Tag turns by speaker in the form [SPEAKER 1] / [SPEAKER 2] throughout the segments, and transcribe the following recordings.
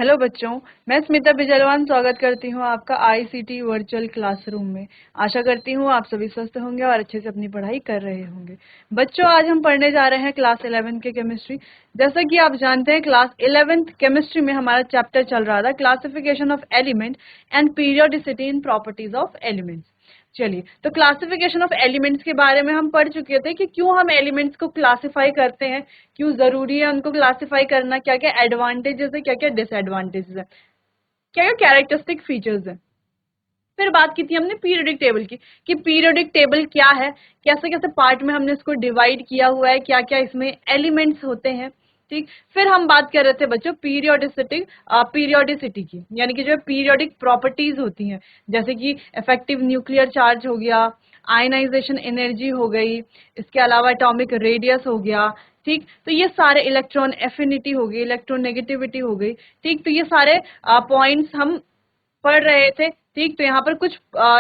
[SPEAKER 1] Hello बच्चों, मैं स्मिता बिजलवान स्वागत करती हूँ आपका आईसीटी वर्चुअल क्लासरूम में। आशा करती हूँ आप सभी स्वस्थ होंगे और अच्छे से अपनी पढ़ाई कर रहे होंगे। बच्चों, आज हम पढ़ने जा रहे हैं क्लास 11 के केमिस्ट्री। जैसा कि आप जानते हैं, क्लास 11th केमिस्ट्री में हमारा चैप्टर चल रहा था classification of element and periodicity in properties of elements. चलिए, तो क्लासिफिकेशन ऑफ एलिमेंट्स के बारे में हम पढ़ चुके थे कि क्यों हम एलिमेंट्स को क्लासिफाई करते हैं, क्यों जरूरी है उनको क्लासिफाई करना, क्या क्या एडवांटेजेस है, क्या क्या डिसएडवांटेजेस है, क्या क्या कैरेक्टरिस्टिक फीचर्स है। फिर बात की थी हमने पीरियोडिक टेबल की कि पीरियोडिक टेबल क्या है, कैसे कैसे पार्ट में हमने इसको डिवाइड किया हुआ है, क्या क्या इसमें एलिमेंट्स होते हैं। ठीक, फिर हम बात कर रहे थे बच्चों पीरियोडिसिटी की, यानी कि जो पीरियोडिक प्रॉपर्टीज होती हैं, जैसे कि इफेक्टिव न्यूक्लियर चार्ज हो गया, आयनाइजेशन एनर्जी हो गई, इसके अलावा एटॉमिक रेडियस हो गया। ठीक, तो ये सारे इलेक्ट्रॉन एफिनिटी हो गई, इलेक्ट्रॉन नेगेटिविटी हो गई। ठीक, तो ये सारे पॉइंट्स हम पढ़ रहे थे। ठीक, तो यहाँ पर कुछ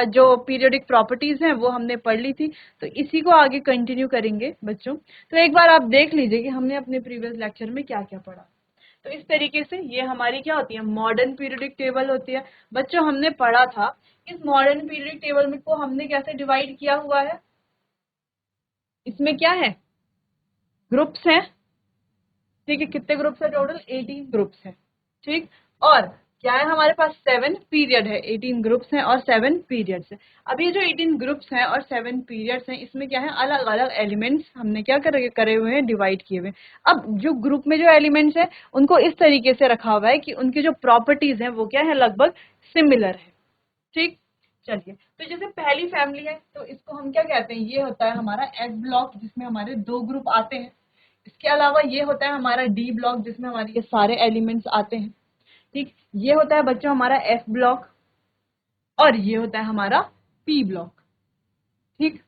[SPEAKER 1] जो पीरियोडिक प्रॉपर्टीज हैं वो हमने पढ़ ली थी, तो इसी को आगे कंटिन्यू करेंगे बच्चों। तो एक बार आप देख लीजिए कि हमने अपने प्रीवियस लेक्चर में क्या क्या पढ़ा। तो इस तरीके से ये हमारी क्या होती है, मॉडर्न पीरियोडिक टेबल होती है। बच्चों, हमने पढ़ा था इस मॉडर्न पीरियोडिक टेबल में को हमने कैसे डिवाइड किया हुआ है। इसमें क्या है, ग्रुप्स हैं। ठीक है, कितने ग्रुप्स है, टोटल 18 ग्रुप्स है। ठीक, और क्या है, हमारे पास 7 पीरियड है। 18 ग्रुप्स हैं और 7 पीरियड्स है। अब ये जो 18 ग्रुप्स हैं और 7 पीरियड्स हैं, इसमें क्या है, अलग अलग एलिमेंट्स हमने क्या करे हुए हैं, डिवाइड किए हुए हैं। अब जो ग्रुप में जो एलिमेंट्स हैं उनको इस तरीके से रखा हुआ है कि उनकी जो प्रॉपर्टीज हैं वो क्या है, लगभग सिमिलर है। ठीक, चलिए, तो जैसे पहली फैमिली है तो इसको हम क्या कहते हैं, ये होता है हमारा एस ब्लॉक, जिसमें हमारे 2 ग्रुप आते हैं। इसके अलावा ये होता है हमारा डी ब्लॉक, जिसमें हमारे ये सारे एलिमेंट्स आते हैं। ठीक, ये होता है बच्चों हमारा एफ ब्लॉक, और ये होता है हमारा पी ब्लॉक। ठीक,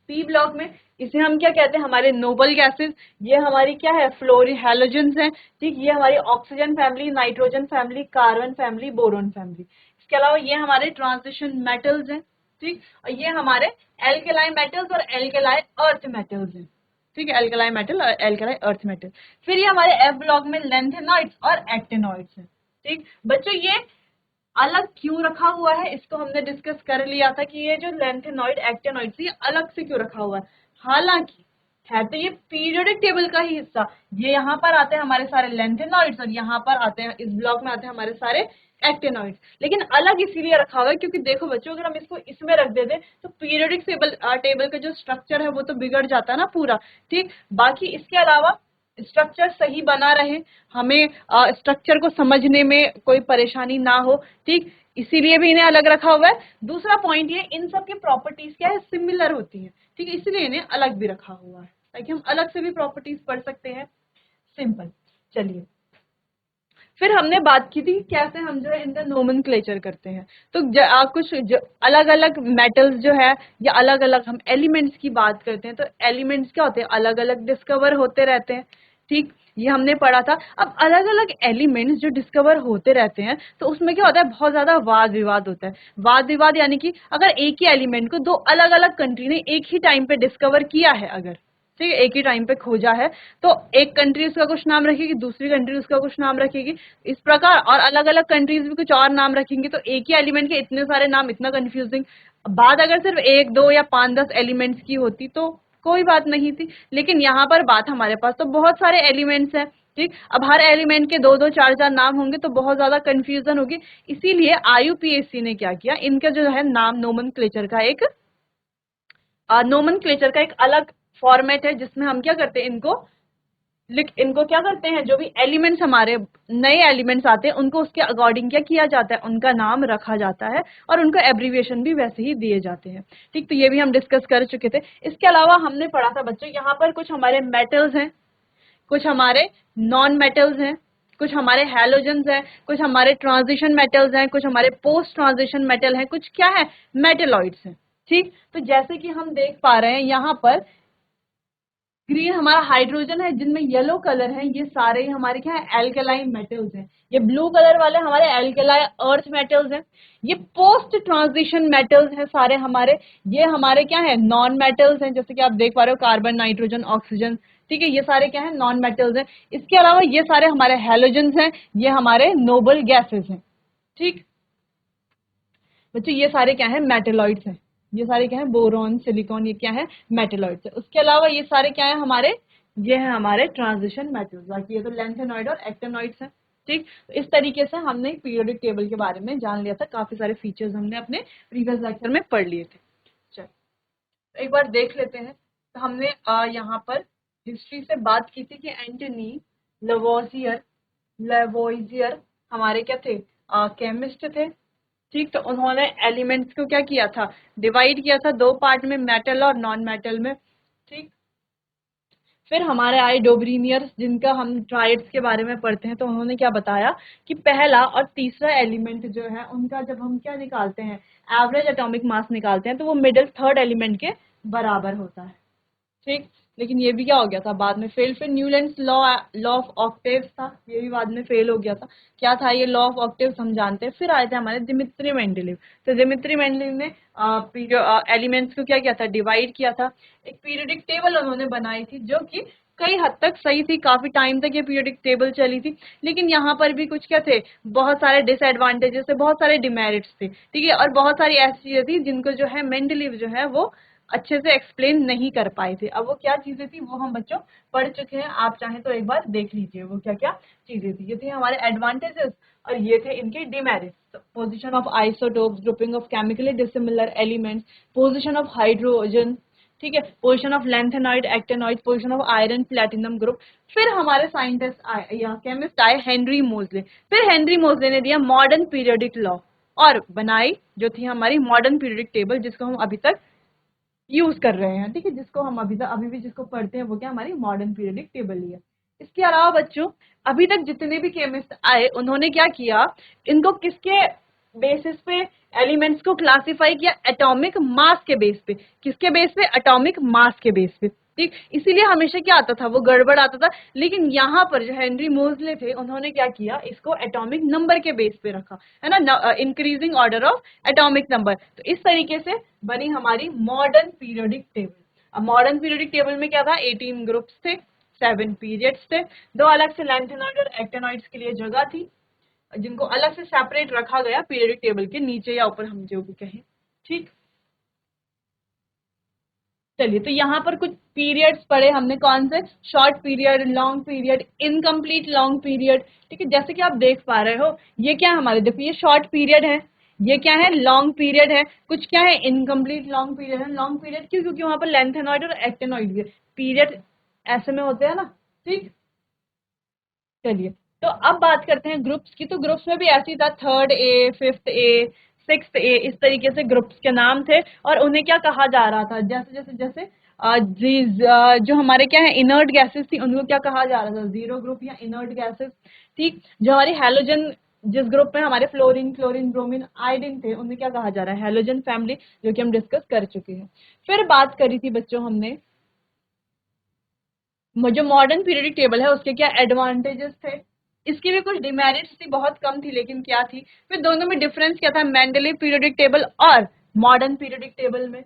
[SPEAKER 1] पी ब्लॉक में इसे हम क्या कहते हैं, हमारे नोबल गैसेस। ये हमारी क्या है, फ्लोरी हैलोजेंस हैं। ठीक, ये हमारी oxygen family, nitrogen family, carbon family, boron family. इसके अलावा ये हमारे ट्रांजिशन मेटल्स हैं। ठीक, और ये हमारे एल्केलाई मेटल्स और एल्केलाई अर्थ मेटल्स हैं। ठीक है, एल्केलाई मेटल और एल्केलाई अर्थ मेटल। फिर ये हमारे एफ ब्लॉक में लेंथेनॉइड्स और एक्टेनॉइड्स हैं। ठीक बच्चों, ये अलग क्यों रखा हुआ है, इसको हमने डिस्कस कर लिया था कि ये जो लेंथेनॉइड एक्टेनॉइड ये अलग से क्यों रखा हुआ है। हालांकि है तो ये पीरियोडिक टेबल का ही हिस्सा। ये यहाँ पर आते हैं हमारे सारे लेंथेनॉइड्स और यहाँ पर आते हैं, इस ब्लॉक में आते हैं हमारे सारे एक्टेनॉइड्स। लेकिन अलग इसीलिए रखा हुआ है क्योंकि देखो बच्चों, अगर हम इसको इसमें रख देते तो पीरियोडिक टेबल का जो स्ट्रक्चर है वो तो बिगड़ जाता ना पूरा। ठीक, बाकी इसके अलावा स्ट्रक्चर सही बना रहे, हमें स्ट्रक्चर को समझने में कोई परेशानी ना हो। ठीक, इसीलिए भी इन्हें अलग रखा हुआ है। दूसरा पॉइंट ये, इन सब की प्रॉपर्टीज क्या है, सिमिलर होती हैं। ठीक है, इसलिए इन्हें अलग भी रखा हुआ है ताकि हम अलग से भी प्रॉपर्टीज पढ़ सकते हैं। सिंपल। चलिए, फिर हमने बात की थी कैसे हम जो है इनका नोमेनक्लेचर करते हैं। तो कुछ अलग अलग मेटल्स जो है या अलग अलग हम एलिमेंट्स की बात करते हैं, तो एलिमेंट्स क्या होते हैं, अलग अलग डिस्कवर होते रहते हैं। ठीक, ये हमने पढ़ा था। अब अलग अलग एलिमेंट्स जो डिस्कवर होते रहते हैं तो उसमें क्या होता है, बहुत ज्यादा वाद विवाद होता है। वाद विवाद यानी कि अगर एक ही एलिमेंट को 2 अलग अलग कंट्री ने एक ही टाइम पे डिस्कवर किया है, अगर ठीक है एक ही टाइम पे खोजा है, तो एक कंट्री उसका कुछ नाम रखेगी, दूसरी कंट्री उसका कुछ नाम रखेगी, इस प्रकार, और अलग अलग कंट्रीज भी कुछ और नाम रखेंगे। तो एक ही एलिमेंट के इतने सारे नाम, इतना कंफ्यूजिंग। बात अगर सिर्फ 1, 2 या 5, 10 एलिमेंट्स की होती तो कोई बात नहीं थी, लेकिन यहाँ पर बात हमारे पास तो बहुत सारे एलिमेंट्स हैं। ठीक, अब हर एलिमेंट के 2, 2, 4, 4 नाम होंगे तो बहुत ज्यादा कंफ्यूजन होगी। इसीलिए आईयूपीएससी ने क्या किया, इनका जो है नाम नोमेनक्लेचर का एक अलग फॉर्मेट है, जिसमें हम क्या करते हैं, इनको क्या करते हैं, जो भी एलिमेंट्स हमारे नए एलिमेंट्स आते हैं उनको उसके अकॉर्डिंग क्या किया जाता है, उनका नाम रखा जाता है और उनको एब्रीविएशन भी वैसे ही दिए जाते हैं। ठीक, तो ये भी हम डिस्कस कर चुके थे। इसके अलावा हमने पढ़ा था बच्चों, यहाँ पर कुछ हमारे मेटल्स हैं, कुछ हमारे नॉन मेटल्स हैं, कुछ हमारे हैलोजेंस हैं, कुछ हमारे ट्रांजिशन मेटल्स हैं, कुछ हमारे पोस्ट ट्रांजिशन मेटल हैं, कुछ क्या है, मेटेलॉइड्स हैं। ठीक, तो जैसे कि हम देख पा रहे हैं यहाँ पर ग्रीन हमारा हाइड्रोजन है, जिनमें येलो कलर है, ये सारे ही हमारे क्या है, एल्केलाइन मेटल्स हैं। ये ब्लू कलर वाले हमारे एल्केलाई अर्थ मेटल्स हैं। ये पोस्ट ट्रांजिशन मेटल्स हैं सारे हमारे, ये हमारे क्या है, नॉन मेटल्स हैं, जैसे कि आप देख पा रहे हो, कार्बन, नाइट्रोजन, ऑक्सीजन। ठीक है, ये सारे क्या है, नॉन मेटल्स हैं। इसके अलावा ये सारे हमारे हैलोजेंस हैं, ये हमारे नोबल गैसेस हैं। ठीक बच्चों, ये सारे क्या है, मेटेलॉइड्स हैं। ये सारे क्या है, बोरॉन, सिलिकॉन, ये क्या है, मेटेलॉइड्स है। उसके अलावा ये सारे क्या है हमारे, ये है हमारे ट्रांजिशन मेटल्स। बाकी ये तो लैंथेनॉइड और एक्टेनॉइड्स हैं। ठीक, तो इस तरीके से हमने पीरियोडिक टेबल के बारे में जान लिया था। काफी सारे फीचर्स हमने अपने प्रीवियस लेक्चर में पढ़ लिए थे। चल एक बार देख लेते हैं। तो हमने यहाँ पर हिस्ट्री से बात की थी कि एंटनी लेवोइजियर हमारे क्या थे, केमिस्ट थे। ठीक, तो उन्होंने एलिमेंट्स को क्या किया था, डिवाइड किया था दो पार्ट में, मेटल और नॉन मेटल में। ठीक, फिर हमारे आए डोब्रीनियर्स, जिनका हम ट्राइड्स के बारे में पढ़ते हैं। तो उन्होंने क्या बताया कि पहला और तीसरा एलिमेंट जो है उनका जब हम क्या निकालते हैं, एवरेज एटॉमिक मास निकालते हैं, तो वो मिडिल थर्ड एलिमेंट के बराबर होता है। ठीक, लेकिन ये भी क्या हो गया था, बाद में फेल। फिर Newlands law law of octaves था, ये भी बाद में फेल हो गया था। क्या था ये लॉ ऑफ ऑक्टेव्स, हम जानते हैं। फिर आए थे हमारे दिमित्री मेंडेलीव। तो दिमित्री मेंडेलीव ने एलिमेंट्स को क्या किया था, डिवाइड किया था। एक पीरियोडिक टेबल उन्होंने बनाई थी, जो कि कई हद तक सही थी। काफी टाइम तक ये पीरियोडिक टेबल चली थी, लेकिन यहाँ पर भी कुछ क्या थे, बहुत सारे डिसएडवांटेजेस थे, बहुत सारे डिमेरिट्स थे। ठीक है, और बहुत सारी ऐसी चीजें थी जिनको जो है मेंडेलीव जो है वो अच्छे से एक्सप्लेन नहीं कर पाए थे। अब वो क्या चीजें थी वो हम बच्चों पढ़ चुके हैं, आप चाहें तो एक बार देख लीजिए वो क्या क्या चीजें थी। ये थे हमारे एडवांटेजेस और ये थे इनके demerits. Position of isotopes, grouping of chemically dissimilar elements, position of hydrogen, ठीक है, position of lanthanoid, actinoid, position of iron, platinum group. फिर हमारे साइंटिस्ट आए या केमिस्ट आए, हेनरी मोजले। फिर हेनरी मोजले ने दिया मॉडर्न पीरियोडिक लॉ और बनाई जो थी हमारी मॉडर्न पीरियोडिक टेबल, जिसको हम अभी तक यूज कर रहे हैं। ठीक है, जिसको हम अभी भी जिसको पढ़ते हैं वो क्या, हमारी मॉडर्न पीरियोडिक टेबल ही है। इसके अलावा बच्चों अभी तक जितने भी केमिस्ट आए उन्होंने क्या किया, इनको किसके बेसिस पे एलिमेंट्स को क्लासिफाई किया, एटॉमिक मास के बेस पे। किसके बेस पे, एटॉमिक मास के बेस पे। ठीक, इसीलिए हमेशा क्या आता था, वो गड़बड़ आता था। लेकिन यहाँ पर जो हेनरी मोजले थे उन्होंने क्या किया, इसको एटॉमिक नंबर के बेस पे रखा, है ना, increasing order of atomic number. तो इस तरीके से बनी हमारी मॉडर्न पीरियोडिक टेबल। अब मॉडर्न पीरियोडिक टेबल में क्या था, 18 ग्रुप्स थे, 7 पीरियड्स थे, दो अलग से लैंथेनॉइड और एक्टेनॉइड्स के लिए जगह थी, जिनको अलग से सेपरेट रखा गया पीरियोडिक टेबल के नीचे या ऊपर, हम जो भी कहें। ठीक, चलिए, तो यहाँ पर कुछ पीरियड्स पढ़े हमने, कौन से, short period, long period, incomplete long period. ठीक है, जैसे कि आप देख पा रहे हो, ये क्या हमारे, देखो ये शॉर्ट पीरियड है, ये क्या है, लॉन्ग पीरियड है, कुछ क्या है, इनकम्प्लीट लॉन्ग पीरियड है। लॉन्ग पीरियड क्यों, क्योंकि वहां पर लेंथेनॉइड और एक्टेनॉइड भी पीरियड ऐसे में होते हैं ना। ठीक, चलिए, तो अब बात करते हैं ग्रुप्स की। तो ग्रुप्स में भी ऐसी था, third A, fifth A, sixth A, इस तरीके से ग्रुप्स के नाम थे। और उन्हें क्या कहा जा रहा था, जैसे जैसे जैसे जो हमारे क्या है, इनर्ट गैसेस थी, उनको क्या कहा जा रहा था, जीरो ग्रुप या इनर्ट गैसेस। ठीक, जो हमारी हैलोजन, जिस ग्रुप में हमारे फ्लोरीन, क्लोरीन, ब्रोमीन, आयोडीन थे, उन्हें क्या कहा जा रहा है, हैलोजन फैमिली, जो कि हम डिस्कस कर चुके हैं। फिर बात करी थी बच्चों हमने, जो मॉडर्न पीरियोडिक टेबल है उसके क्या एडवांटेजेस थे, इसकी भी कुछ डिमेरिट्स थी, बहुत कम थी लेकिन क्या थी। फिर दोनों में डिफरेंस क्या था, मेंडेलीव पीरियोडिक टेबल और मॉडर्न पीरियोडिक टेबल में।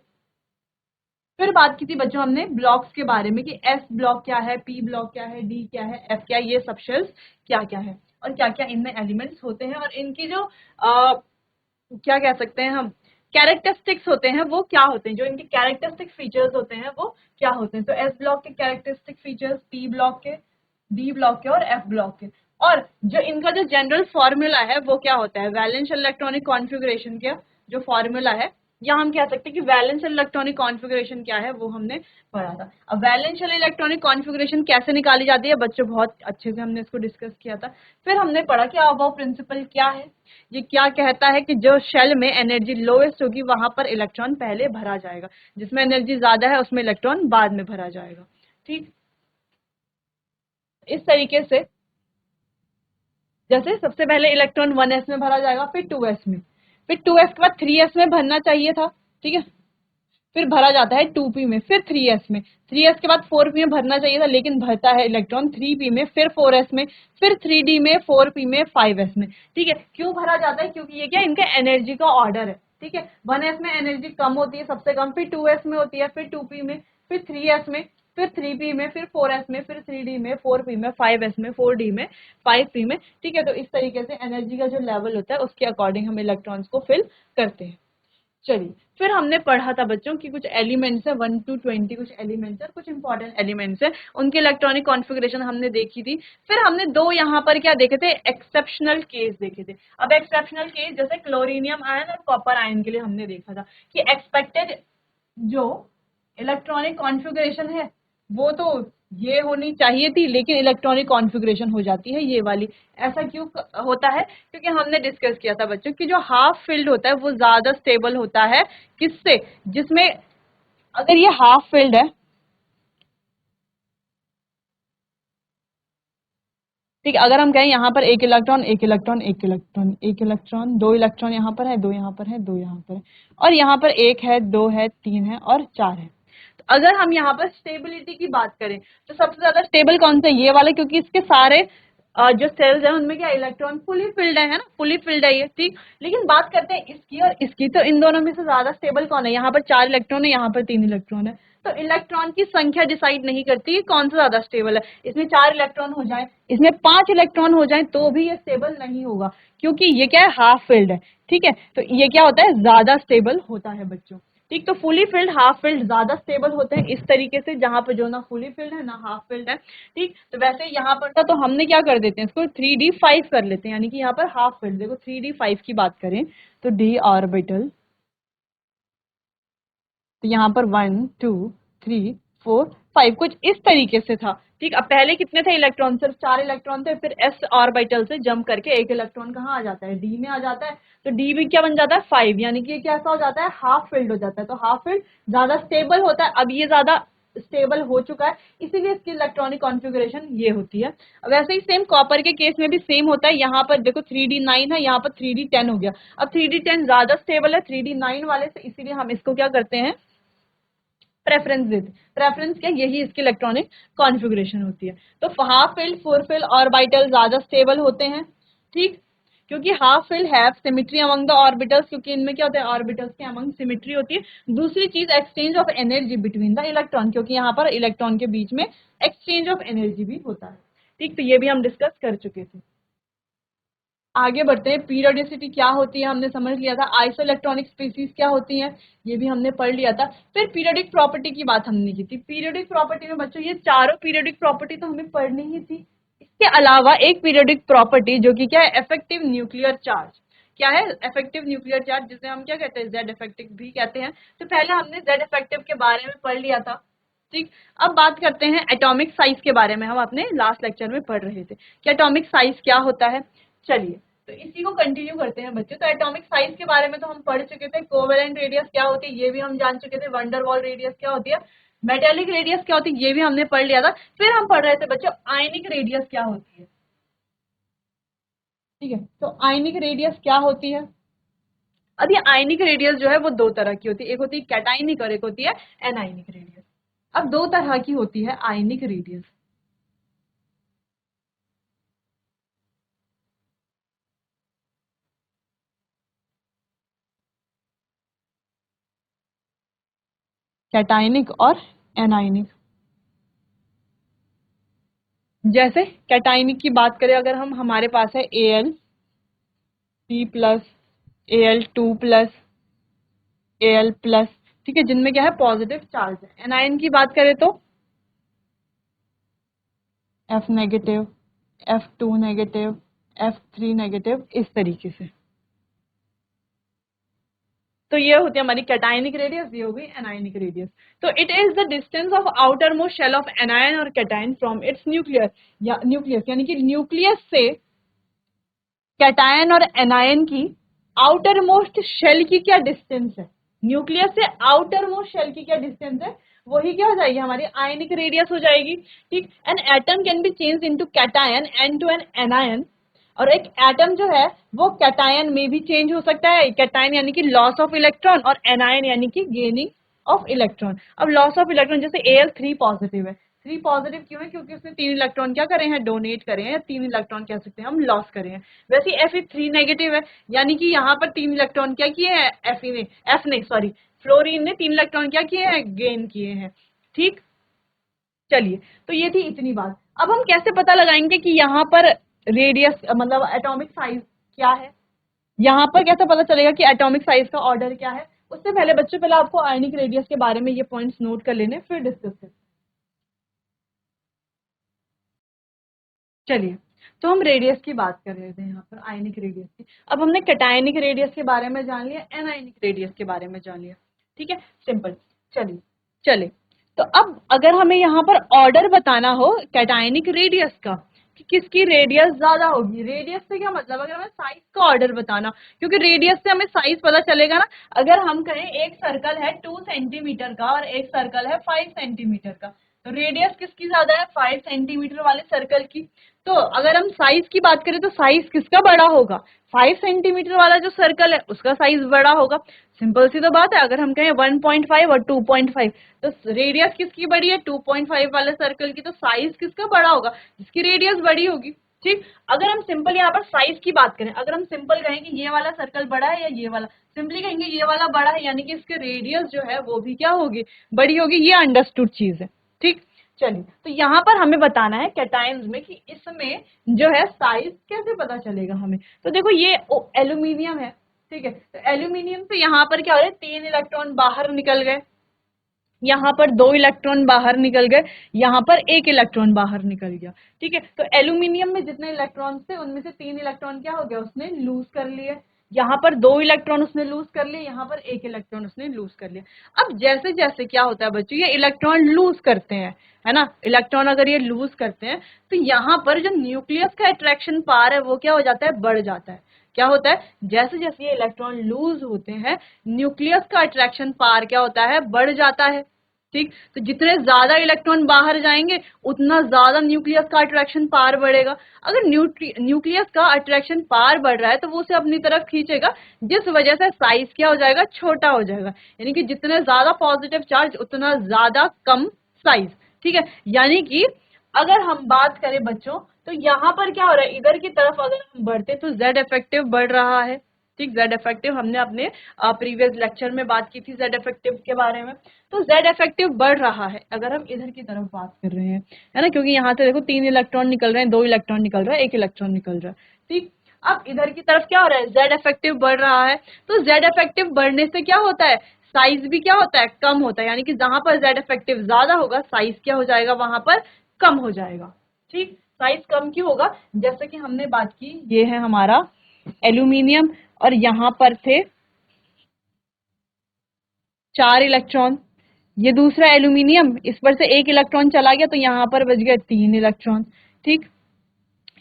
[SPEAKER 1] फिर बात की थी बच्चों हमने ब्लॉक्स के बारे में कि एस ब्लॉक क्या है, पी ब्लॉक क्या है, डी क्या है, एफ क्या है, ये सब शेल्स क्या क्या है और क्या क्या इनमें एलिमेंट्स होते हैं, और इनकी जो क्या कह सकते हैं हम, कैरेक्टरिस्टिक्स होते हैं वो क्या होते हैं, जो इनके कैरेक्टरिस्टिक फीचर्स होते हैं वो क्या होते हैं। तो एस ब्लॉक के कैरेक्टरिस्टिक फीचर्स, पी ब्लॉक के, डी ब्लॉक के और एफ ब्लॉक के। और जो इनका जो जनरल फॉर्मूला है वो क्या होता है, वैलेंस इलेक्ट्रॉनिक कॉन्फ़िगरेशन का जो फॉर्मूला है, या हम कह सकते हैं कि वैलेंस इलेक्ट्रॉनिक कॉन्फ़िगरेशन क्या है, वो हमने पढ़ा था। अब वैलेंस इलेक्ट्रॉनिक कॉन्फ़िगरेशन कैसे निकाली जाती है बच्चों, बहुत अच्छे से हमने इसको डिस्कस किया था। फिर हमने पढ़ा कि अबव प्रिंसिपल क्या है, ये क्या कहता है कि जो शेल में एनर्जी लोएस्ट होगी वहां पर इलेक्ट्रॉन पहले भरा जाएगा, जिसमें एनर्जी ज्यादा है उसमें इलेक्ट्रॉन बाद में भरा जाएगा। ठीक, इस तरीके से जैसे सबसे पहले इलेक्ट्रॉन 1s में भरा जाएगा, फिर 2s में, फिर 2s के बाद 3s में भरना चाहिए था। ठीक है, फिर भरा जाता है 2p में, फिर 3s में, 3s के बाद 4p में भरना चाहिए था लेकिन भरता है इलेक्ट्रॉन 3p में, फिर 4s में, फिर 3d में, 4p में, 5s में। ठीक है, क्यों भरा जाता है, क्योंकि ये क्या इनका एनर्जी का ऑर्डर है। ठीक है, 1s में एनर्जी कम होती है सबसे कम, फिर 2s में होती है, फिर 2p में, फिर 3s में, फिर 3p में, फिर 4s में, फिर 3d में, 4p में, 5s में, 4d में, 5p में, ठीक है। तो इस तरीके से एनर्जी का जो लेवल होता है उसके अकॉर्डिंग हम इलेक्ट्रॉन्स को फिल करते हैं। चलिए, फिर हमने पढ़ा था बच्चों की कुछ एलिमेंट्स है 1 to 20 कुछ एलिमेंट्स है, कुछ इंपॉर्टेंट एलिमेंट्स है, उनके इलेक्ट्रॉनिक कॉन्फ़िगरेशन हमने देखी थी। फिर हमने दो यहाँ पर क्या देखे थे, एक्सेप्शनल केस देखे थे। अब एक्सेप्शनल केस जैसे क्लोरीनियम आयन और कॉपर आयन के लिए हमने देखा था कि एक्सपेक्टेड जो इलेक्ट्रॉनिक कॉन्फ़िगरेशन है वो तो ये होनी चाहिए थी, लेकिन इलेक्ट्रॉनिक कॉन्फ़िगरेशन हो जाती है ये वाली। ऐसा क्यों होता है? क्योंकि हमने डिस्कस किया था बच्चों कि जो हाफ फिल्ड होता है वो ज्यादा स्टेबल होता है किससे, जिसमें अगर ये हाफ फिल्ड है, ठीक है, अगर हम कहें यहाँ पर एक इलेक्ट्रॉन, एक इलेक्ट्रॉन, एक इलेक्ट्रॉन, एक इलेक्ट्रॉन, दो इलेक्ट्रॉन यहाँ पर है, दो यहाँ पर है, दो यहाँ पर है, और यहाँ पर एक है, दो है, तीन है और चार है। तो अगर हम यहाँ पर स्टेबिलिटी की बात करें तो सबसे ज्यादा स्टेबल कौन सा, ये वाला, क्योंकि इसके सारे जो सेल्स है उनमें क्या इलेक्ट्रॉन फुली फिल्ड है ना, फुली फिल्ड है ये, ठीक। लेकिन बात करते हैं इसकी और इसकी, तो इन दोनों में से ज्यादा स्टेबल कौन है? यहाँ पर 4 इलेक्ट्रॉन है, यहाँ पर 3 इलेक्ट्रॉन है। तो इलेक्ट्रॉन की संख्या डिसाइड नहीं करती है कौन सा ज्यादा स्टेबल है। इसमें 4 इलेक्ट्रॉन हो जाए, इसमें 5 इलेक्ट्रॉन हो जाए तो भी ये स्टेबल नहीं होगा, क्योंकि ये क्या है, हाफ फिल्ड है, ठीक है। तो ये क्या होता है, ज्यादा स्टेबल होता है बच्चों, ठीक। तो फुली फिल्ड, हाफ फिल्ड ज्यादा स्टेबल होते हैं इस तरीके से, जहां पर जो ना फुली फिल्ड है ना हाफ फिल्ड है, ठीक। तो वैसे यहाँ पर था तो हमने क्या कर देते हैं इसको 3d5 कर लेते हैं, यानी कि यहाँ पर हाफ फिल्ड, देखो 3d5 की बात करें तो d ऑर्बिटल, तो यहाँ पर 1 2 3 4 5 कुछ इस तरीके से था, ठीक। अब पहले कितने थे इलेक्ट्रॉन, सिर्फ 4 इलेक्ट्रॉन थे, फिर s ऑर्बिटल से जंप करके एक इलेक्ट्रॉन कहाँ आ जाता है, d में आ जाता है। तो d भी क्या बन जाता है, 5, यानी कि ये कैसा हो जाता है, हाफ फिल्ड हो जाता है। तो हाफ फिल्ड ज्यादा स्टेबल होता है, अब ये ज्यादा स्टेबल हो चुका है, इसीलिए इसकी इलेक्ट्रॉनिक कॉन्फ़िगरेशन ये होती है। वैसे ही सेम कॉपर के केस में भी सेम होता है, यहाँ पर देखो 3d9 है, यहाँ पर 3d10 हो गया। अब 3d10 ज्यादा स्टेबल है 3d9 वाले से, इसीलिए हम इसको क्या करते हैं, प्रेफरेंस देते। प्रेफरेंस क्या, यही इसकी इलेक्ट्रॉनिक कॉन्फ़िगरेशन होती है। तो half filled, four field orbital ज्यादा स्टेबल होते हैं, ठीक, क्योंकि half filled have symmetry among the orbitals, क्योंकि इनमें क्या होता है, ऑर्बिटल्स के अमंग सिमेट्री होती है। दूसरी चीज exchange of energy between the electron, क्योंकि यहाँ पर इलेक्ट्रॉन के बीच में एक्सचेंज ऑफ एनर्जी भी होता है, ठीक। तो ये भी हम डिस्कस कर चुके थे। आगे बढ़ते हैं, पीरियोडिसिटी क्या होती है हमने समझ लिया था, आइसो इलेक्ट्रॉनिक स्पीसीज क्या होती हैं ये भी हमने पढ़ लिया था। फिर पीरियोडिक प्रॉपर्टी की बात हमने की थी। पीरियोडिक प्रॉपर्टी में बच्चों ये चारों पीरियोडिक प्रॉपर्टी तो हमें पढ़नी ही थी। इसके अलावा एक पीरियोडिक प्रॉपर्टी जो कि क्या है, इफेक्टिव न्यूक्लियर चार्ज। क्या है इफेक्टिव न्यूक्लियर चार्ज, जिसे हम क्या कहते हैं, जेड इफेक्टिव भी कहते हैं। तो पहले हमने जेड इफेक्टिव के बारे में पढ़ लिया था, ठीक। अब बात करते हैं एटॉमिक साइज के बारे में, हम अपने लास्ट लेक्चर में पढ़ रहे थे कि एटॉमिक साइज क्या होता है। चलिए, तो इसी को कंटिन्यू करते हैं बच्चों। तो एटॉमिक साइज के बारे में तो हम पढ़ चुके थे, कोवेलेंट रेडियस क्या होती है ये भी हम जान चुके थे, वंडरवॉल रेडियस क्या होती है, मेटेलिक रेडियस क्या होती है ये भी हमने पढ़ लिया था। फिर हम पढ़ रहे थे बच्चों आयनिक रेडियस क्या होती है, ठीक है। तो आयनिक रेडियस क्या होती है, अब ये आयनिक रेडियस जो है वो दो तरह की होती है, एक होती है कैटाइनिक और एक होती है एनाइनिक रेडियस। अब दो तरह की होती है आयनिक रेडियस। कैटाइनिक और एनाइनिक। जैसे कैटाइनिक की बात करें अगर हम, हमारे पास है Al3+, Al2+, Al+, ठीक है, जिनमें क्या है पॉजिटिव चार्ज है। एनायन की बात करें तो F negative, F2 negative, F3 negative, इस तरीके से। तो ये होती है हमारी कैटाइनिक रेडियस, ये होगी एनायनिक रेडियस। तो it is the distance of outer most shell of anion और कैटायन फ्रॉम इट्स न्यूक्लियस, या न्यूक्लियस यानी कि न्यूक्लियस से कैटायन और एनायन की आउटर मोस्ट शेल की क्या डिस्टेंस है, न्यूक्लियस से आउटर मोस्ट शेल की क्या डिस्टेंस है, वही क्या हो जाएगी, हमारी आयनिक रेडियस हो जाएगी, ठीक। An atom can be change into cation and to an anion, और एक एटम जो है वो कैटायन में भी चेंज हो सकता है। कैटायन यानी कि लॉस ऑफ इलेक्ट्रॉन और एनायन यानी कि गेनिंग ऑफ इलेक्ट्रॉन। अब लॉस ऑफ इलेक्ट्रॉन, जैसे Al3 पॉजिटिव है, 3 पॉजिटिव क्यों है, क्योंकि उसने 3 इलेक्ट्रॉन क्या करे हैं, डोनेट करे हैं, 3 इलेक्ट्रॉन कह सकते हैं हम लॉस करे हैं। वैसे Fe3 नेगेटिव है, यानी कि यहाँ पर 3 इलेक्ट्रॉन क्या किए हैं, F ने सॉरी फ्लोरीन ने 3 इलेक्ट्रॉन क्या किए हैं, गेन किए हैं, ठीक। चलिए, तो ये थी इतनी बात। अब हम कैसे पता लगाएंगे कि यहाँ पर रेडियस मतलब एटॉमिक साइज क्या है, यहाँ पर कैसे पता चलेगा कि एटॉमिक साइज का ऑर्डर क्या है? उससे पहले बच्चों, पहले आपको आयनिक रेडियस के बारे में ये पॉइंट्स नोट कर लेने, फिर डिस्कस करते हैं। चलिए, तो हम रेडियस की बात कर रहे थे यहाँ पर, आयनिक रेडियस की। अब हमने कैटायनिक रेडियस के बारे में जान लिया, एनायनिक रेडियस के बारे में जान लिया। ठीक है, सिंपल। चलिए, चले, तो अब अगर हमें यहाँ पर ऑर्डर बताना हो कैटायनिक रेडियस का कि किसकी रेडियस ज्यादा होगी, रेडियस से क्या मतलब, अगर हमें साइज का ऑर्डर बताना, क्योंकि रेडियस से हमें साइज पता चलेगा ना। अगर हम कहें एक सर्कल है 2 सेंटीमीटर का और एक सर्कल है 5 सेंटीमीटर का, तो रेडियस किसकी ज्यादा है, 5 सेंटीमीटर वाले सर्कल की। तो अगर हम साइज की बात करें तो साइज किसका बड़ा होगा, 5 सेंटीमीटर वाला जो सर्कल है उसका साइज बड़ा होगा। सिंपल सी तो बात है। अगर हम कहें 1.5 और 2.5, तो रेडियस किसकी बड़ी है, 2.5 वाले सर्कल की, तो साइज किसका बड़ा होगा, जिसकी रेडियस बड़ी होगी। ठीक, अगर हम सिंपल यहाँ पर साइज की बात करें, अगर हम सिंपल कहें कि ये वाला सर्कल बड़ा है या ये वाला, सिंपली कहेंगे ये वाला बड़ा है, यानी कि इसके रेडियस जो है वो भी क्या होगी, बड़ी होगी। ये अंडरस्टूड चीज है। ठीक, चलिए, तो यहाँ पर हमें बताना है कैटायंस में कि इसमें जो है साइज कैसे पता चलेगा हमें। तो देखो, ये एल्यूमिनियम है। ठीक है, तो एल्यूमिनियम से यहाँ पर क्या हो रहा है, 3 इलेक्ट्रॉन बाहर निकल गए, यहाँ पर 2 इलेक्ट्रॉन बाहर निकल गए, यहाँ पर 1 इलेक्ट्रॉन बाहर निकल गया। ठीक है, तो एल्यूमिनियम में जितने इलेक्ट्रॉन थे उनमें से 3 इलेक्ट्रॉन क्या हो गया, उसने लूज कर लिए। यहाँ पर 2 इलेक्ट्रॉन उसने लूज कर लिए, यहाँ पर 1 इलेक्ट्रॉन उसने लूज कर लिया। अब जैसे जैसे क्या होता है बच्चों, ये इलेक्ट्रॉन लूज करते हैं, है ना, इलेक्ट्रॉन अगर ये लूज करते हैं तो यहाँ पर जो न्यूक्लियस का अट्रैक्शन पावर है वो क्या हो जाता है, बढ़ जाता है। क्या होता है, जैसे जैसे ये इलेक्ट्रॉन लूज होते हैं, न्यूक्लियस का अट्रैक्शन पावर क्या होता है, बढ़ जाता है। ठीक, तो जितने ज्यादा इलेक्ट्रॉन बाहर जाएंगे उतना ज्यादा न्यूक्लियस का अट्रैक्शन पावर बढ़ेगा। अगर न्यूक्लियस का अट्रैक्शन पावर बढ़ रहा है तो वो उसे अपनी तरफ खींचेगा, जिस वजह से साइज क्या हो जाएगा, छोटा हो जाएगा। यानी कि जितने ज्यादा पॉजिटिव चार्ज उतना ज्यादा कम साइज। ठीक है, यानी कि अगर हम बात करें बच्चों, तो यहाँ पर क्या हो रहा है, इधर की तरफ अगर हम बढ़ते तो जेड इफेक्टिव बढ़ रहा है। ठीक, जेड इफेक्टिव हमने अपने प्रीवियस लेक्चर में बात की थी जेड इफेक्टिव के बारे में। तो जेड इफेक्टिव बढ़ रहा है अगर हम इधर की तरफ बात कर रहे हैं, है ना, क्योंकि यहाँ से देखो 3 इलेक्ट्रॉन निकल रहे हैं, 2 इलेक्ट्रॉन निकल रहा है, 1 इलेक्ट्रॉन निकल रहा है। ठीक, अब इधर की तरफ क्या हो रहा है, जेड इफेक्टिव बढ़ रहा है। तो जेड इफेक्टिव बढ़ने से क्या होता है, साइज भी क्या होता है, कम होता है। यानी कि जहां पर जेड इफेक्टिव ज्यादा होगा, साइज क्या हो जाएगा, वहां पर कम हो जाएगा। ठीक, साइज कम क्यों होगा, जैसे कि हमने बात की, ये है हमारा एल्यूमिनियम और यहाँ पर थे 4 इलेक्ट्रॉन, ये दूसरा एल्यूमिनियम, इस पर से 1 इलेक्ट्रॉन चला गया तो यहाँ पर बच गए 3 इलेक्ट्रॉन। ठीक,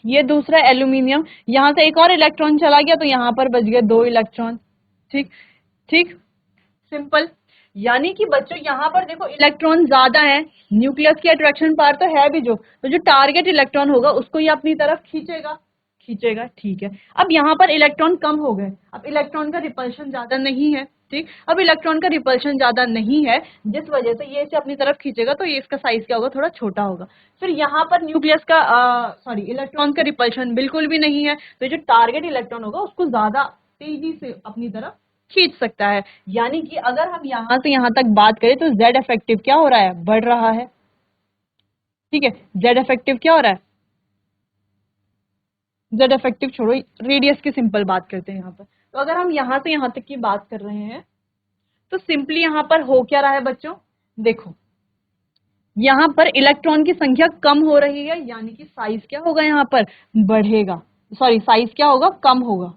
[SPEAKER 1] ये दूसरा एल्यूमिनियम, यहाँ से एक और इलेक्ट्रॉन चला गया तो यहाँ पर बच गए 2 इलेक्ट्रॉन। ठीक, ठीक, सिंपल। यानी कि बच्चों यहाँ पर देखो इलेक्ट्रॉन ज्यादा है, न्यूक्लियस की अट्रैक्शन पावर तो है भी, जो तो जो टारगेट इलेक्ट्रॉन होगा उसको ये अपनी तरफ खींचेगा, खींचेगा। ठीक है, अब यहाँ पर इलेक्ट्रॉन कम हो गए, अब इलेक्ट्रॉन का रिपल्शन ज्यादा नहीं है। ठीक, अब इलेक्ट्रॉन का रिपल्शन ज्यादा नहीं है, जिस वजह से ये इसे अपनी तरफ खींचेगा, तो ये इसका साइज क्या होगा, थोड़ा छोटा होगा। फिर यहाँ पर न्यूक्लियस का सॉरी इलेक्ट्रॉन का रिपल्शन बिल्कुल भी नहीं है, तो जो टारगेट इलेक्ट्रॉन होगा उसको ज्यादा तेजी से अपनी तरफ खींच सकता है। यानी कि अगर हम यहां से यहां तक बात करें तो जेड इफेक्टिव क्या हो रहा है, बढ़ रहा है। ठीक है, जेड इफेक्टिव क्या हो रहा है, जेड इफेक्टिव छोड़ो, रेडियस की सिंपल बात करते हैं यहाँ पर। तो अगर हम यहां से यहां तक की बात कर रहे हैं तो सिंपली यहाँ पर हो क्या रहा है बच्चों, देखो यहाँ पर इलेक्ट्रॉन की संख्या कम हो रही है, यानी कि साइज क्या होगा, यहाँ पर बढ़ेगा, सॉरी साइज क्या होगा, कम होगा।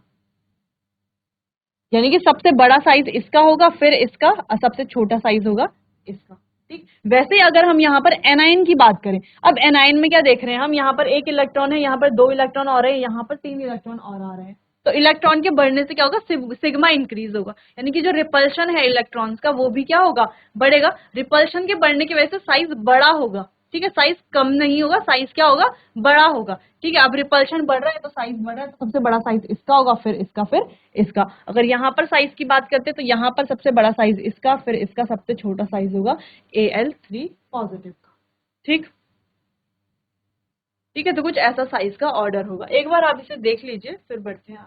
[SPEAKER 1] यानी कि सबसे बड़ा साइज इसका होगा, फिर इसका, और सबसे छोटा साइज होगा इसका। ठीक, वैसे ही अगर हम यहाँ पर एनाइन की बात करें, अब एनाइन में क्या देख रहे हैं हम, यहाँ पर 1 इलेक्ट्रॉन है, यहाँ पर 2 इलेक्ट्रॉन और है, यहाँ पर 3 इलेक्ट्रॉन और आ रहे हैं। तो इलेक्ट्रॉन के बढ़ने से क्या होगा, सिग्मा इंक्रीज होगा, यानी कि जो रिपल्शन है इलेक्ट्रॉन्स का वो भी क्या होगा, बढ़ेगा। रिपल्शन के बढ़ने की वजह से साइज बड़ा होगा। ठीक है, साइज कम नहीं होगा, साइज क्या होगा, बड़ा होगा। ठीक है, अब रिपल्शन बढ़ रहा है तो साइज बढ़ रहा है, तो सबसे बड़ा साइज इसका होगा, फिर इसका, फिर इसका। अगर यहाँ पर साइज की बात करते हैं तो यहाँ पर सबसे बड़ा साइज इसका, फिर इसका सबसे छोटा साइज होगा Al3 पॉजिटिव का। ठीक, ठीक है, तो कुछ ऐसा साइज का ऑर्डर होगा। एक बार आप इसे देख लीजिए, फिर बढ़ते हैं।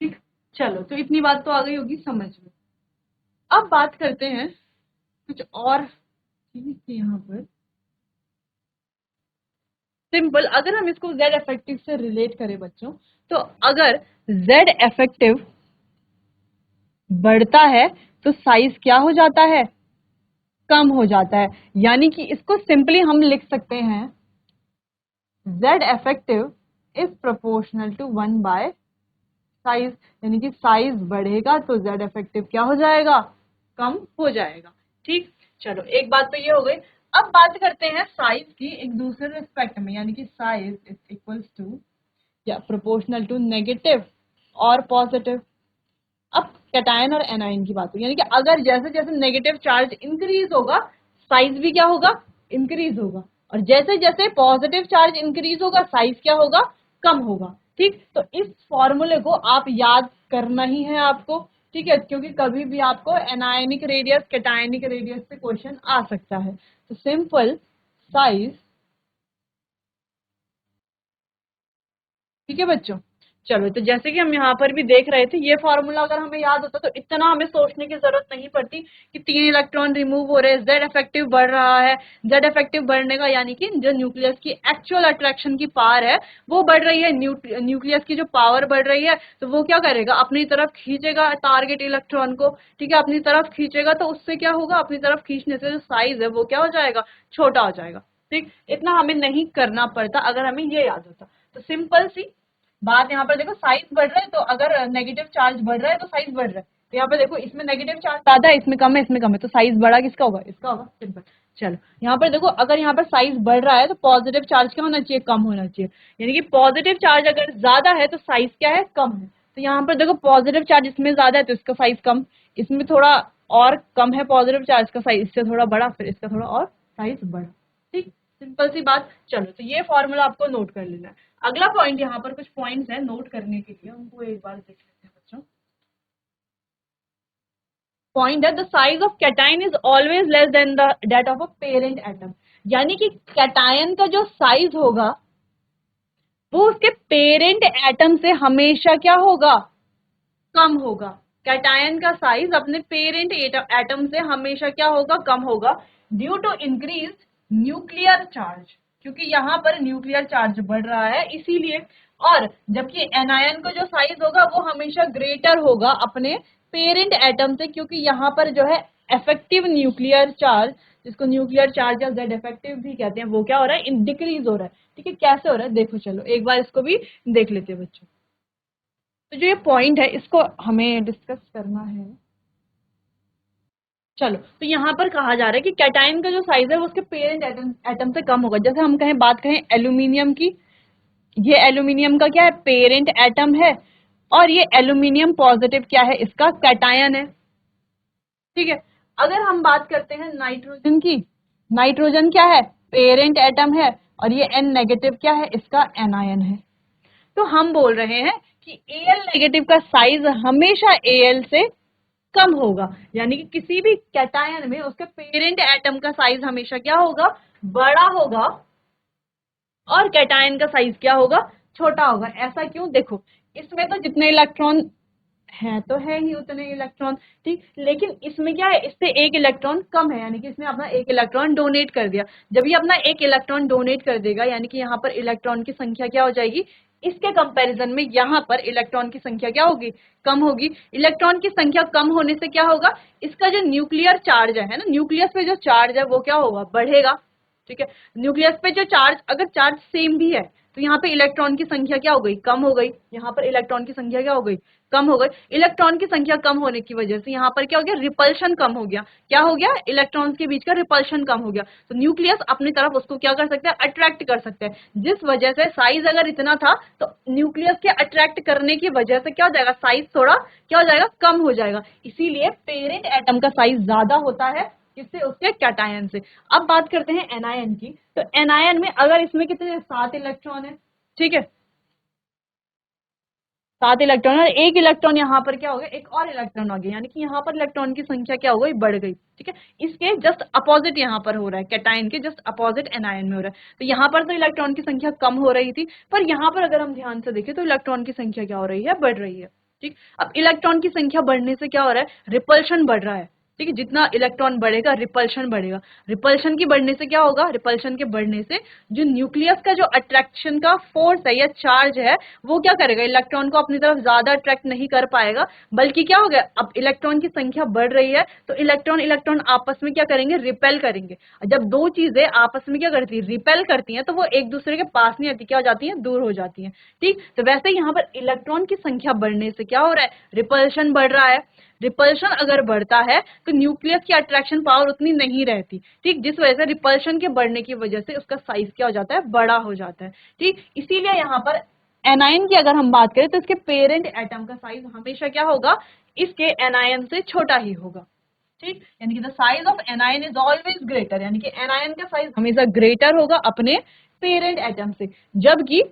[SPEAKER 1] ठीक, चलो, तो इतनी बात तो आ गई होगी समझ में। अब बात करते हैं कुछ और चीज थी यहाँ पर, सिंपल, अगर हम इसको जेड इफेक्टिव से रिलेट करें बच्चों, तो अगर जेड इफेक्टिव बढ़ता है तो साइज क्या हो जाता है, कम हो जाता है। यानी कि इसको सिंपली हम लिख सकते हैं z effective is proportional to 1 by size, यानी कि साइज बढ़ेगा तो z effective क्या हो जाएगा, कम हो जाएगा। ठीक, चलो एक बात तो ये हो गई। अब बात करते हैं साइज की एक दूसरे रिस्पेक्ट में, यानी कि साइज इज इक्वल्स टू या प्रोपोर्शनल टू नेगेटिव और पॉजिटिव। अब कैटायन और एनायन की बात हुई, यानी कि अगर जैसे जैसे नेगेटिव चार्ज इंक्रीज होगा साइज भी क्या होगा, इंक्रीज होगा, और जैसे जैसे पॉजिटिव चार्ज इंक्रीज होगा साइज क्या होगा, कम होगा। ठीक, तो इस फॉर्मूले को आप याद करना ही है आपको, ठीक है, क्योंकि कभी भी आपको एनायनिक रेडियस कैटायनिक रेडियस से क्वेश्चन आ सकता है। तो सिंपल साइज, ठीक है बच्चों। चलो, तो जैसे कि हम यहाँ पर भी देख रहे थे, ये फॉर्मूला अगर हमें याद होता तो इतना हमें सोचने की जरूरत नहीं पड़ती कि 3 इलेक्ट्रॉन रिमूव हो रहे हैं, जेड इफेक्टिव बढ़ रहा है। जेड इफेक्टिव बढ़ने का यानी कि जो न्यूक्लियस की एक्चुअल अट्रैक्शन की पावर है वो बढ़ रही है, न्यूक्लियस की जो पावर बढ़ रही है, तो वो क्या करेगा, अपनी तरफ खींचेगा टारगेट इलेक्ट्रॉन को। ठीक है, अपनी तरफ खींचेगा तो उससे क्या होगा, अपनी तरफ खींचने से जो साइज है वो क्या हो जाएगा, छोटा हो जाएगा। ठीक, इतना हमें नहीं करना पड़ता अगर हमें ये याद होता। तो सिंपल सी बात यहाँ पर देखो, साइज बढ़ रहा है तो अगर नेगेटिव चार्ज बढ़ रहा है तो साइज बढ़ रहा है। तो यहाँ पे देखो इसमें नेगेटिव चार्ज ज्यादा है, इसमें कम है, इसमें कम है, तो साइज बड़ा किसका होगा, इसका होगा। सिंपल। चलो यहाँ पर देखो, अगर यहाँ पर साइज बढ़ रहा है तो पॉजिटिव चार्ज क्या होना चाहिए, कम होना चाहिए। यानी कि पॉजिटिव चार्ज अगर ज्यादा है तो साइज क्या है, कम है। तो यहाँ पर देखो पॉजिटिव चार्ज इसमें ज्यादा है तो इसका साइज कम, इसमें थोड़ा और कम है पॉजिटिव चार्ज का साइज, इससे थोड़ा बड़ा, फिर इसका थोड़ा और साइज बड़ा। ठीक, सिंपल सी बात। चलो, तो ये फॉर्मूला आपको नोट कर लेना है। अगला पॉइंट, यहाँ पर कुछ पॉइंट्स हैं नोट करने के लिए, उनको एक बार देख लेते हैं बच्चों। पॉइंट है, the size of cation is always less than the that of a parent atom. यानी कि कैटायन का जो साइज होगा वो उसके पेरेंट एटम से हमेशा क्या होगा, कम होगा। कैटायन का साइज अपने पेरेंट एटम से हमेशा क्या होगा, कम होगा, due to increase nuclear charge, क्योंकि यहाँ पर न्यूक्लियर चार्ज बढ़ रहा है इसीलिए। और जबकि एनायन का जो साइज होगा वो हमेशा ग्रेटर होगा अपने पेरेंट एटम से, क्योंकि यहाँ पर जो है इफेक्टिव न्यूक्लियर चार्ज, जिसको न्यूक्लियर चार्ज या जेड इफेक्टिव भी कहते हैं, वो क्या हो रहा है, डिक्रीज हो रहा है। ठीक है, कैसे हो रहा है देखो, चलो एक बार इसको भी देख लेते हैं बच्चों। तो जो ये पॉइंट है इसको हमें डिस्कस करना है। चलो, तो यहाँ पर कहा जा रहा है कि कैटायन का जो साइज है वो उसके पेरेंट एटम से कम होगा। जैसे हम कहें, बात करें एल्यूमिनियम की, ये एल्यूमिनियम का क्या है, पेरेंट एटम है, और ये एल्यूमिनियम पॉजिटिव क्या है, इसका कैटायन है। ठीक है, अगर हम बात करते हैं नाइट्रोजन की, नाइट्रोजन क्या है, पेरेंट एटम है, और ये एन नेगेटिव क्या है, इसका एनायन है। तो हम बोल रहे हैं कि एल नेगेटिव का साइज हमेशा एल से कम होगा। यानी कि किसी भी कैटायन में उसके पेरेंट एटम का साइज हमेशा क्या होगा, बड़ा होगा, और कैटायन का साइज क्या होगा, छोटा होगा। ऐसा क्यों, देखो इसमें तो जितने इलेक्ट्रॉन है तो है ही उतने इलेक्ट्रॉन, ठीक, लेकिन इसमें क्या है, इससे एक इलेक्ट्रॉन कम है, यानी कि इसने अपना एक इलेक्ट्रॉन डोनेट कर दिया। जब ये अपना एक इलेक्ट्रॉन डोनेट कर देगा, यानी कि यहाँ पर इलेक्ट्रॉन की संख्या क्या हो जाएगी, इसके कंपैरिजन में यहाँ पर इलेक्ट्रॉन की संख्या क्या होगी, कम होगी। इलेक्ट्रॉन की संख्या कम होने से क्या होगा, इसका जो न्यूक्लियर चार्ज है ना, न्यूक्लियस पे जो चार्ज है वो क्या होगा, बढ़ेगा। ठीक है, न्यूक्लियस पे जो चार्ज, अगर चार्ज सेम भी है तो यहाँ पे इलेक्ट्रॉन की संख्या क्या हो गई, कम हो गई। यहाँ पर इलेक्ट्रॉन की संख्या क्या हो गई, कम हो गई। इलेक्ट्रॉन की संख्या कम होने की वजह से यहाँ पर क्या हो गया, रिपल्शन कम हो गया। क्या हो गया, इलेक्ट्रॉन्स के बीच का रिपल्शन कम हो गया। तो न्यूक्लियस अपनी तरफ उसको क्या कर सकता है, अट्रैक्ट कर सकता है, जिस वजह से साइज अगर इतना था तो न्यूक्लियस के अट्रैक्ट करने की वजह से क्या हो जाएगा, साइज थोड़ा क्या हो जाएगा, कम हो जाएगा। इसीलिए पेरेंट एटम का साइज ज्यादा होता है किससे, उसके कैटायन से। अब बात करते हैं एनायन की। तो एनायन में अगर इसमें कितने, 7 इलेक्ट्रॉन है, ठीक है, 7 इलेक्ट्रॉन, और एक इलेक्ट्रॉन यहाँ पर क्या हो गया, एक और इलेक्ट्रॉन आ गया, यानी कि यहाँ पर इलेक्ट्रॉन की संख्या क्या हो गई, बढ़ गई। ठीक है, इसके जस्ट अपोजिट यहाँ पर हो रहा है, कैटायन के जस्ट अपोजिट एनायन में हो रहा है। तो यहाँ पर तो इलेक्ट्रॉन की संख्या कम हो रही थी, पर यहाँ पर अगर हम ध्यान से देखें तो इलेक्ट्रॉन की संख्या क्या हो रही है, बढ़ रही है। ठीक, अब इलेक्ट्रॉन की संख्या बढ़ने से क्या हो रहा है, रिपल्शन बढ़ रहा है। ठीक है। जितना इलेक्ट्रॉन बढ़ेगा रिपल्शन बढ़ेगा। रिपल्शन की बढ़ने से क्या होगा, रिपल्शन के बढ़ने से जो न्यूक्लियस का जो अट्रैक्शन का फोर्स है या चार्ज है वो क्या करेगा, इलेक्ट्रॉन को अपनी तरफ ज्यादा अट्रैक्ट नहीं कर पाएगा, बल्कि क्या हो गया, अब इलेक्ट्रॉन की संख्या बढ़ रही है तो इलेक्ट्रॉन इलेक्ट्रॉन आपस में क्या करेंगे, रिपेल करेंगे। जब दो चीजें आपस में क्या करती है, रिपेल करती हैं, तो वो एक दूसरे के पास नहीं आती, क्या हो जाती है, दूर हो जाती है। ठीक, तो वैसे यहाँ पर इलेक्ट्रॉन की संख्या बढ़ने से क्या हो रहा है, रिपल्शन बढ़ रहा है। रिपल्शन अगर बढ़ता है तो न्यूक्लियस की अट्रैक्शन पावर उतनी नहीं रहती। ठीक, जिस वजह से रिपल्शन के बढ़ने की वजह से उसका साइज क्या हो जाता है, बड़ा हो जाता है। ठीक, इसीलिए यहाँ पर एनायन की अगर हम बात करें तो इसके पेरेंट एटम का साइज हमेशा क्या होगा, इसके एनायन से छोटा ही होगा। ठीक, यानी कि the size of anion is always greater, यानी कि एनायन का साइज हमेशा ग्रेटर होगा अपने पेरेंट एटम से। जबकि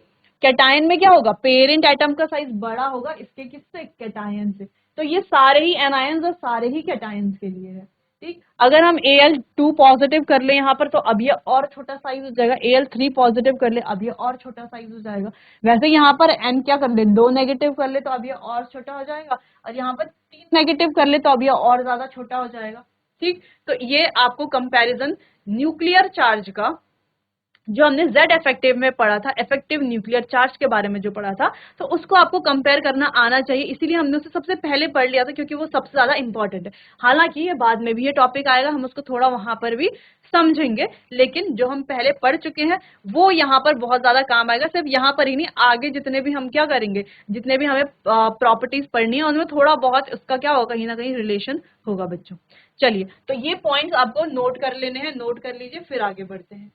[SPEAKER 1] कैटायन में क्या होगा, पेरेंट एटम का साइज बड़ा होगा इसके किससे, कैटायन से। तो ये सारे ही एनायंस और सारे ही कैटायंस के लिए है। ठीक, अगर हम Al2 पॉजिटिव कर ले यहाँ पर तो अब ये और छोटा साइज हो जाएगा, Al3 पॉजिटिव कर ले अब ये और छोटा साइज हो जाएगा। वैसे यहाँ पर N क्या कर ले, 2 नेगेटिव कर ले तो अब ये और छोटा हो जाएगा, और यहाँ पर 3 नेगेटिव कर ले तो अब ये और ज्यादा छोटा हो जाएगा। ठीक, तो ये आपको कंपैरिजन न्यूक्लियर चार्ज का जो हमने Z इफेक्टिव में पढ़ा था, इफेक्टिव न्यूक्लियर चार्ज के बारे में जो पढ़ा था, तो उसको आपको कंपेयर करना आना चाहिए। इसीलिए हमने उसे सबसे पहले पढ़ लिया था क्योंकि वो सबसे ज्यादा इंपॉर्टेंट है। हालांकि ये बाद में भी ये टॉपिक आएगा, हम उसको थोड़ा वहां पर भी समझेंगे, लेकिन जो हम पहले पढ़ चुके हैं वो यहाँ पर बहुत ज्यादा काम आएगा। सिर्फ यहाँ पर ही नहीं, आगे जितने भी हम क्या करेंगे, जितने भी हमें प्रॉपर्टीज पढ़नी है उनमें थोड़ा बहुत उसका क्या होगा, कहीं ना कहीं रिलेशन होगा बच्चों। चलिए, तो ये पॉइंट्स आपको नोट कर लेने हैं, नोट कर लीजिए, फिर आगे बढ़ते हैं।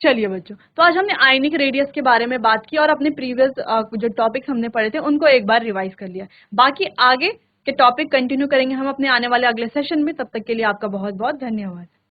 [SPEAKER 1] चलिए बच्चों, तो आज हमने आयनिक रेडियस के बारे में बात की और अपने प्रीवियस जो टॉपिक्स हमने पढ़े थे उनको एक बार रिवाइज कर लिया। बाकी आगे के टॉपिक कंटिन्यू करेंगे हम अपने आने वाले अगले सेशन में। तब तक के लिए आपका बहुत बहुत धन्यवाद।